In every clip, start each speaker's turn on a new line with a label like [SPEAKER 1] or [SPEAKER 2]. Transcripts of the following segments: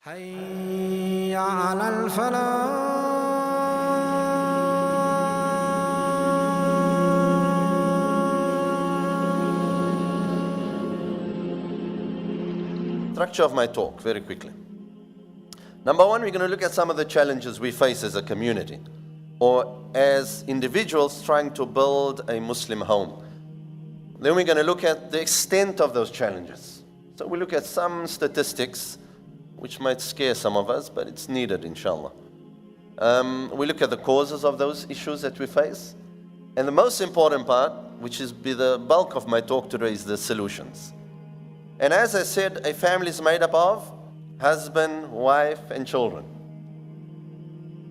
[SPEAKER 1] حي على الفلاح.
[SPEAKER 2] Structure of my talk very quickly. Number one, we're going to look at some of the challenges we face as a community or as individuals trying to build a Muslim home. Then we're going to look at the extent of those challenges. So we look at some statistics which might scare some of us, but it's needed, inshallah. We look at the causes of those issues that we face. And the most important part, which is be the bulk of my talk today, is the solutions. And as I said, a family is made up of husband, wife, and children.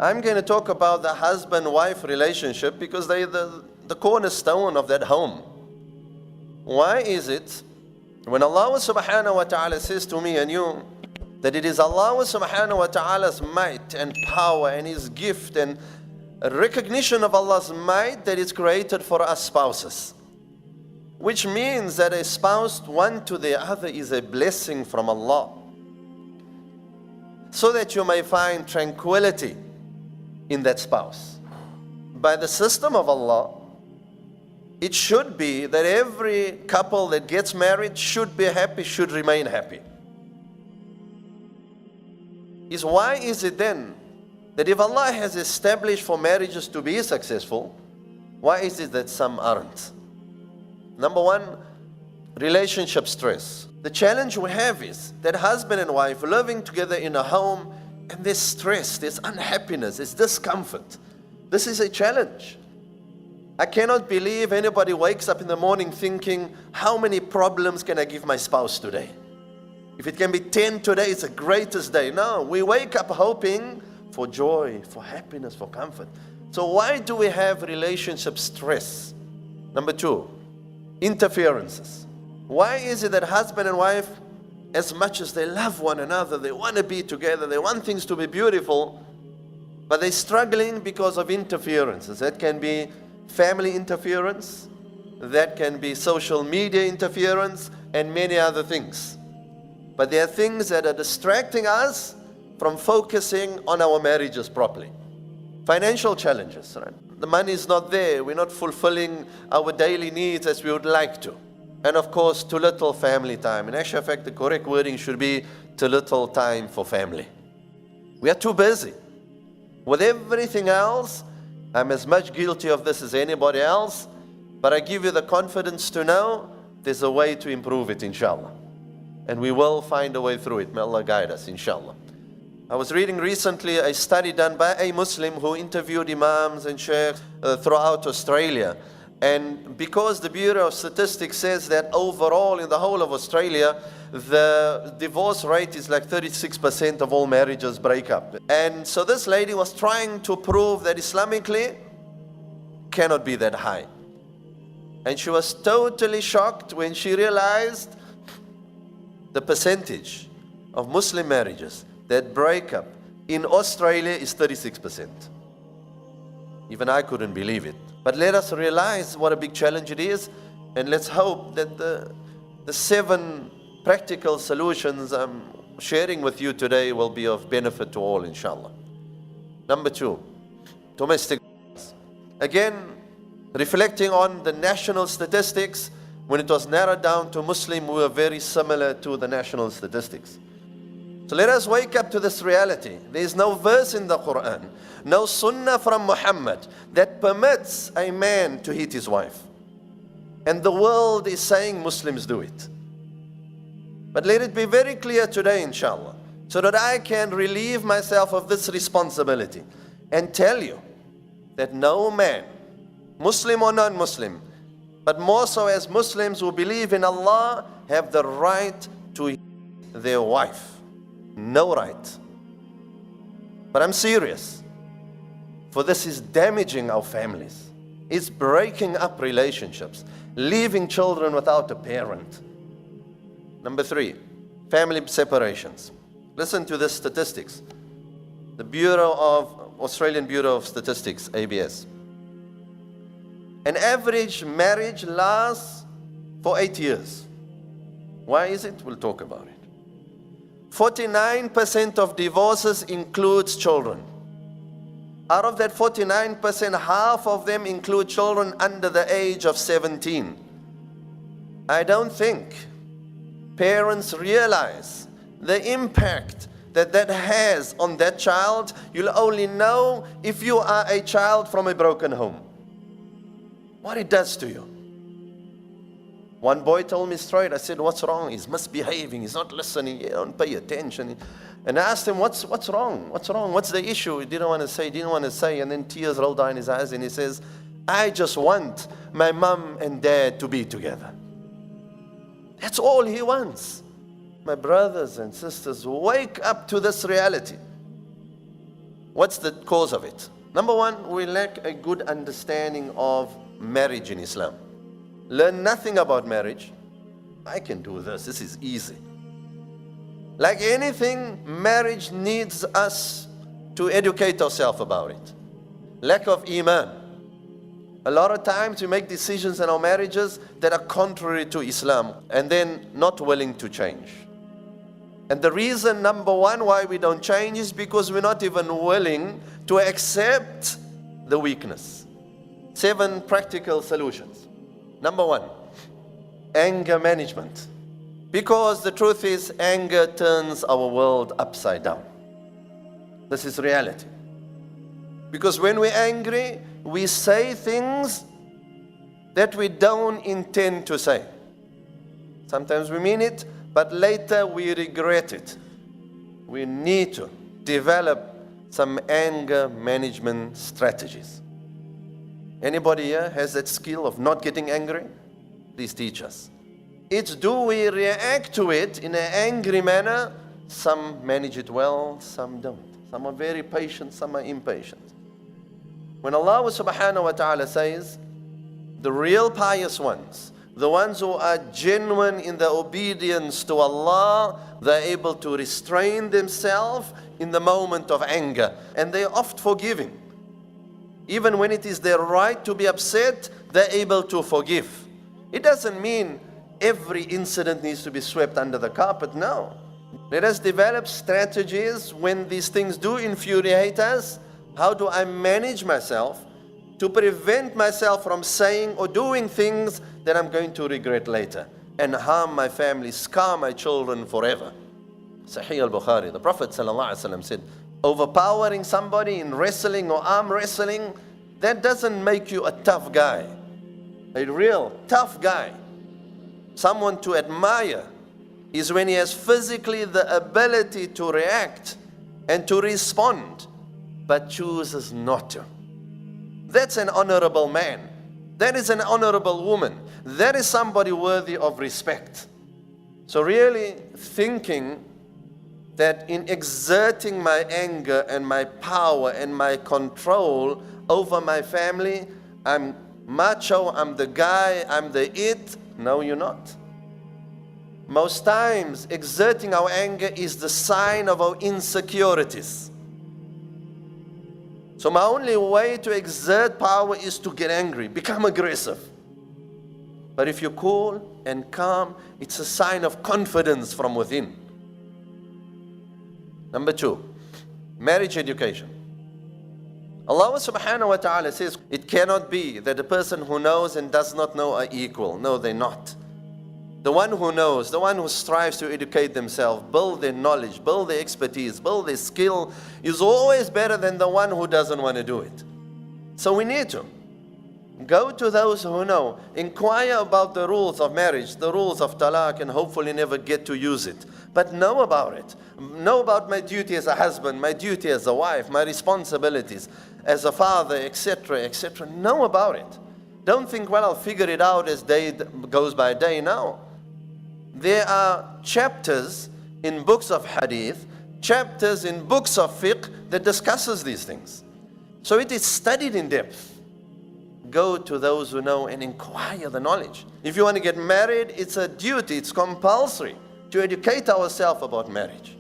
[SPEAKER 2] I'm going to talk about the husband-wife relationship because they're the cornerstone of that home. Why is it when Allah subhanahu wa ta'ala says to me and you that it is Allah subhanahu wa ta'ala's might and power and His gift and a recognition of Allah's might that is created for us spouses? Which means that a spouse one to the other is a blessing from Allah, so that you may find tranquility in that spouse. By the system of Allah, it should be that every couple that gets married should be happy, should remain happy. Why is it then that if Allah has established for marriages to be successful, why is it that some aren't? Number one, relationship stress. The challenge we have is that husband and wife living together in a home, and there's stress, there's unhappiness, there's discomfort. This is a challenge. I cannot believe anybody wakes up in the morning thinking, how many problems can I give my spouse today? If it can be 10 today, it's the greatest day. No, we wake up hoping for joy, for happiness, for comfort. So why do we have relationship stress? Number two, interferences. Why is it that husband and wife, as much as they love one another, they want to be together, they want things to be beautiful, but they're struggling because of interferences? That can be family interference, that can be social media interference, and many other things. But there are things that are distracting us from focusing on our marriages properly. Financial challenges, right? The money is not there. We're not fulfilling our daily needs as we would like to. And of course, too little family time. In actual fact, the correct wording should be too little time for family. We are too busy with everything else. I'm as much guilty of this as anybody else, but I give you the confidence to know there's a way to improve it, inshallah. And we will find a way through it. May Allah guide us, inshallah. I was reading recently a study done by a Muslim who interviewed imams and sheikhs throughout Australia. And because the Bureau of Statistics says that overall in the whole of Australia, the divorce rate is like 36% of all marriages break up. And so this lady was trying to prove that Islamically cannot be that high. And she was totally shocked when she realized the percentage of Muslim marriages that break up in Australia is 36%. Even I couldn't believe it. But let us realize what a big challenge it is, and let's hope that the 7 practical solutions I'm sharing with you today will be of benefit to all, inshallah. Number 2, domestic violence. Again, reflecting on the national statistics, when it was narrowed down to Muslim, we were very similar to the national statistics. So let us wake up to this reality. There is no verse in the Quran, no sunnah from Muhammad that permits a man to hit his wife. And the world is saying Muslims do it. But let it be very clear today, inshallah, so that I can relieve myself of this responsibility and tell you that no man, Muslim or non-Muslim, but more so as Muslims who believe in Allah, have the right to hit their wife. No right. But I'm serious. For this is damaging our families. It's breaking up relationships, leaving children without a parent. Number 3, family separations. Listen to the statistics. The Australian Bureau of Statistics, ABS. An average marriage lasts for 8 years. Why is it? We'll talk about it. 49% of divorces includes children. Out of that 49%, half of them include children under the age of 17. I don't think parents realize the impact that that has on that child. You'll only know if you are a child from a broken home, what it does to you. One boy told me straight, I said, what's wrong? He's misbehaving, he's not listening, he don't pay attention. And I asked him, what's wrong? What's wrong? What's the issue? He didn't want to say, and then tears rolled down his eyes, and he says, I just want my mom and dad to be together. That's all he wants. My brothers and sisters, wake up to this reality. What's the cause of it? Number one, we lack a good understanding of marriage in Islam. Learn nothing about marriage. I can do this. This is easy. Like anything, marriage needs us to educate ourselves about it. Lack of iman. A lot of times we make decisions in our marriages that are contrary to Islam and then not willing to change. And the reason, number one, why we don't change is because we're not even willing to accept the weakness. 7 practical solutions. Number one, anger management. Because the truth is, anger turns our world upside down. This is reality. Because when we're angry, we say things that we don't intend to say. Sometimes we mean it, but later we regret it. We need to develop some anger management strategies. Anybody here has that skill of not getting angry? Please teach us. It's, do we react to it in an angry manner? Some manage it well, some don't. Some are very patient, some are impatient. When Allah subhanahu wa ta'ala says, the real pious ones, the ones who are genuine in their obedience to Allah, they're able to restrain themselves in the moment of anger, and they're oft forgiving. Even when it is their right to be upset, they're able to forgive. It doesn't mean every incident needs to be swept under the carpet, no. Let us develop strategies when these things do infuriate us. How do I manage myself to prevent myself from saying or doing things that I'm going to regret later and harm my family, scar my children forever? Sahih al-Bukhari, the Prophet ﷺ said, overpowering somebody in wrestling or arm wrestling, that doesn't make you a tough guy. A real tough guy, someone to admire, is when he has physically the ability to react and to respond, but chooses not to. That's an honorable man. That is an honorable woman. That is somebody worthy of respect. So really thinking that in exerting my anger and my power and my control over my family, I'm macho, I'm the guy, I'm the it. No, you're not. Most times, exerting our anger is the sign of our insecurities. So my only way to exert power is to get angry, become aggressive. But if you're cool and calm, it's a sign of confidence from within. Number 2, marriage education. Allah subhanahu wa ta'ala says, it cannot be that the person who knows and does not know are equal. No, they're not. The one who knows, the one who strives to educate themselves, build their knowledge, build their expertise, build their skill, is always better than the one who doesn't want to do it. So we need to go to those who know, inquire about the rules of marriage, the rules of talaq, and hopefully never get to use it. But know about it. Know about my duty as a husband, my duty as a wife, my responsibilities as a father, etc., etc. Know about it. Don't think, well, I'll figure it out as day goes by day. No. There are chapters in books of hadith, chapters in books of fiqh that discusses these things. So it is studied in depth. Go to those who know and inquire the knowledge. If you want to get married, it's a duty, it's compulsory to educate ourselves about marriage.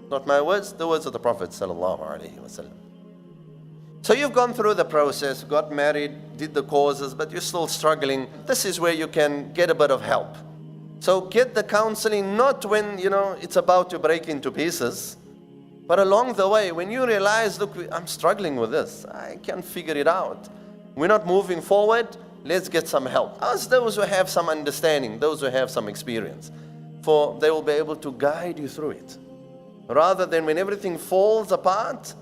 [SPEAKER 2] Not my words, the words of the Prophet ﷺ. So you've gone through the process, got married, did the courses, but you're still struggling. This is where you can get a bit of help. So get the counseling not when, it's about to break into pieces, but along the way, when you realize, look, I'm struggling with this. I can't figure it out. We're not moving forward. Let's get some help. Ask those who have some understanding, those who have some experience, for they will be able to guide you through it. Rather than when everything falls apart,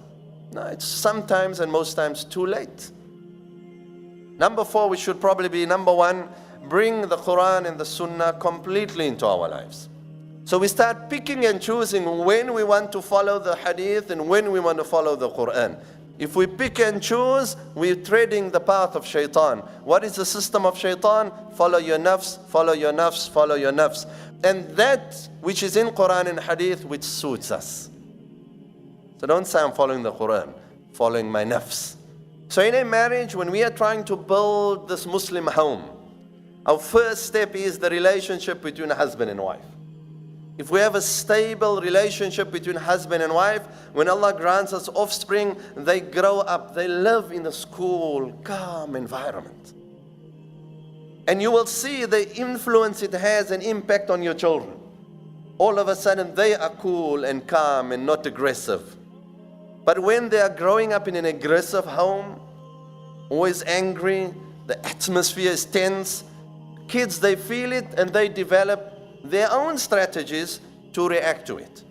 [SPEAKER 2] no, it's sometimes and most times too late. Number 4, we should probably be, number 1, bring the Quran and the Sunnah completely into our lives. So we start picking and choosing when we want to follow the Hadith and when we want to follow the Quran. If we pick and choose, we're treading the path of Shaitan. What is the system of Shaitan? Follow your nafs, follow your nafs, follow your nafs. And that which is in Quran and Hadith which suits us. So don't say I'm following the Quran, following my nafs. So in a marriage, when we are trying to build this Muslim home, our first step is the relationship between husband and wife. If we have a stable relationship between husband and wife, when Allah grants us offspring, they grow up, they live in a cool, calm environment. And you will see the influence it has and impact on your children. All of a sudden they are cool and calm and not aggressive. But when they are growing up in an aggressive home, always angry, the atmosphere is tense, kids, they feel it and they develop their own strategies to react to it.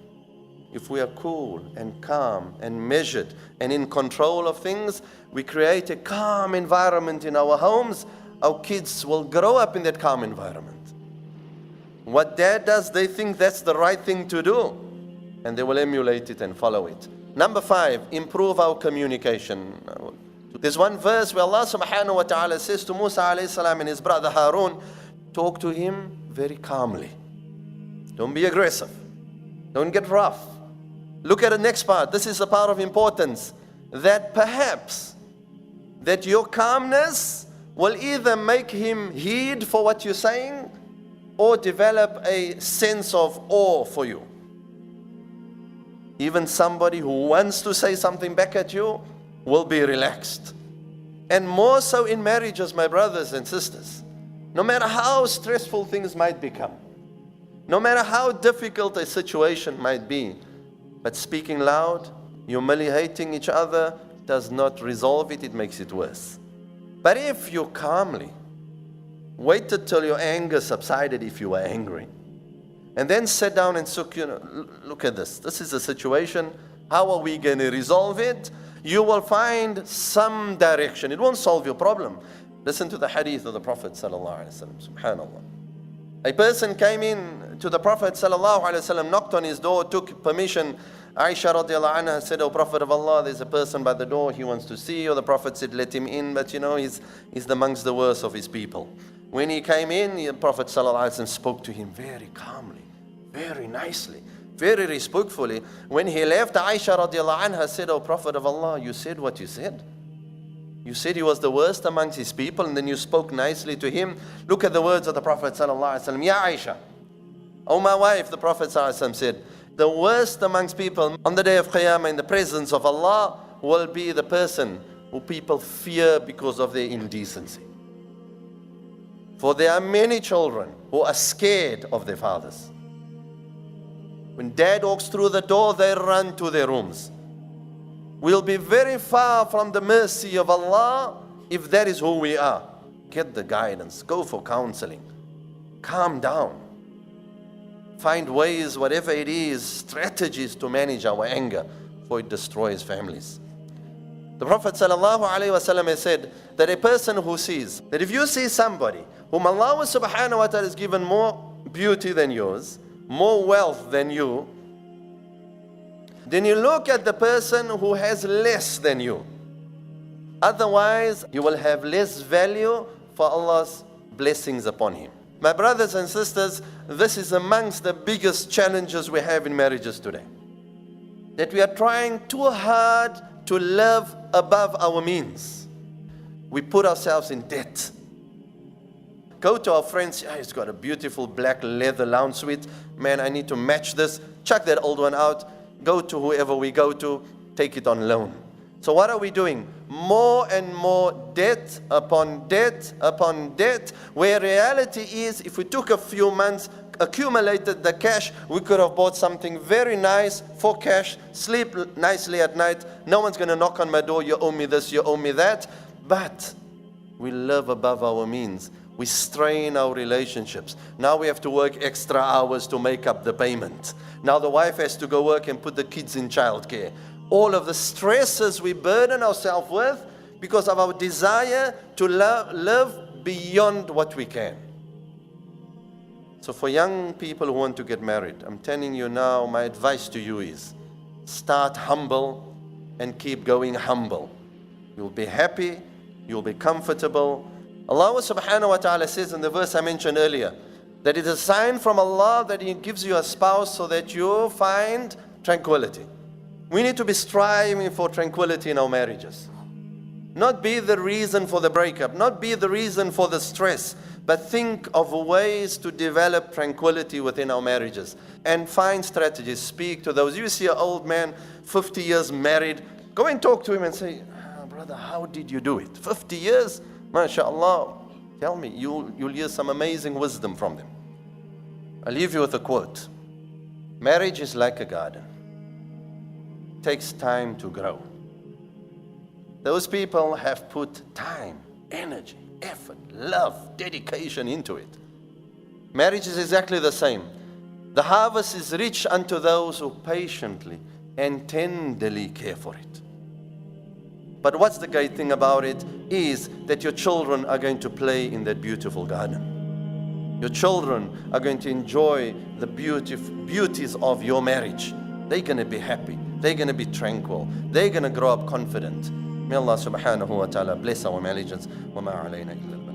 [SPEAKER 2] If we are cool and calm and measured and in control of things, we create a calm environment in our homes, our kids will grow up in that calm environment. What dad does, they think that's the right thing to do, and they will emulate it and follow it. Number 5, improve our communication. There's one verse where Allah subhanahu wa ta'ala says to Musa alayhi salam and his brother Harun, talk to him very calmly. Don't be aggressive. Don't get rough. Look at the next part. This is the part of importance. That perhaps that your calmness will either make him heed for what you're saying or develop a sense of awe for you. Even somebody who wants to say something back at you will be relaxed. And more so in marriages, my brothers and sisters. No matter how stressful things might become, no matter how difficult a situation might be, but speaking loud, humiliating each other does not resolve it, it makes it worse. But if you calmly waited till your anger subsided if you were angry, and then sit down and look at this. This is a situation. How are we going to resolve it? You will find some direction. It won't solve your problem. Listen to the hadith of the Prophet sallallahu alaihi wasallam. Subhanallah. A person came in to the Prophet sallallahu alaihi wasallam, knocked on his door, took permission. Aisha radiallahu anha said, "O Prophet of Allah, there's a person by the door. He wants to see you." The Prophet said, "Let him in." But he's amongst the worst of his people. When he came in, the Prophet sallallahu alaihi wasallam spoke to him very calmly, very nicely, very respectfully. When he left, Aisha radiallahu anha said, "O Prophet of Allah, you said what you said. You said he was the worst amongst his people, and then you spoke nicely to him." Look at the words of the Prophet sallallahu alaihi wasallam. "Ya Aisha, O my wife," the Prophet sallallahu alaihi wasallam said, "the worst amongst people on the day of Qiyamah in the presence of Allah will be the person who people fear because of their indecency. For there are many children who are scared of their fathers. When dad walks through the door, they run to their rooms. We'll be very far from the mercy of Allah if that is who we are. Get the guidance. Go for counseling. Calm down. Find ways, whatever it is, strategies to manage our anger, for it destroys families." The Prophet ﷺ has said that a person who sees, that if you see somebody whom Allah subhanahu wa ta'ala has given more beauty than yours, more wealth than you, then you look at the person who has less than you. Otherwise, you will have less value for Allah's blessings upon him. My brothers and sisters, this is amongst the biggest challenges we have in marriages today. That we are trying too hard to live above our means. We put ourselves in debt. Go to our friends, "Yeah, he's got a beautiful black leather lounge suite. Man, I need to match this. Chuck that old one out. Go to whoever we go to, take it on loan." So what are we doing? More and more debt upon debt upon debt, where reality is, if we took a few months, accumulated the cash, we could have bought something very nice for cash, sleep nicely at night, no one's going to knock on my door, you owe me this, you owe me that. But we live above our means. We strain our relationships. Now we have to work extra hours to make up the payment. Now the wife has to go work and put the kids in childcare. All of the stresses we burden ourselves with because of our desire to live beyond what we can. So for young people who want to get married, I'm telling you now, my advice to you is start humble and keep going humble. You'll be happy, you'll be comfortable. Allah subhanahu wa ta'ala says in the verse I mentioned earlier, that it is a sign from Allah that He gives you a spouse so that you find tranquility. We need to be striving for tranquility in our marriages. Not be the reason for the breakup, not be the reason for the stress, but think of ways to develop tranquility within our marriages and find strategies. Speak to those. You see an old man, 50 years married, go and talk to him and say, brother, how did you do it? 50 years? MashaAllah. Tell me, you'll hear some amazing wisdom from them. I'll leave you with a quote. Marriage is like a garden. It takes time to grow. Those people have put time, energy, effort, love, dedication into it. Marriage is exactly the same. The harvest is rich unto those who patiently and tenderly care for it. But what's the great thing about it is that your children are going to play in that beautiful garden. Your children are going to enjoy the beauties of your marriage. They're going to be happy. They're going to be tranquil. They're going to grow up confident. May Allah subhanahu wa ta'ala bless our marriages. وَمَا عَلَيْنَا إِلَّا الْبَلَاغُ.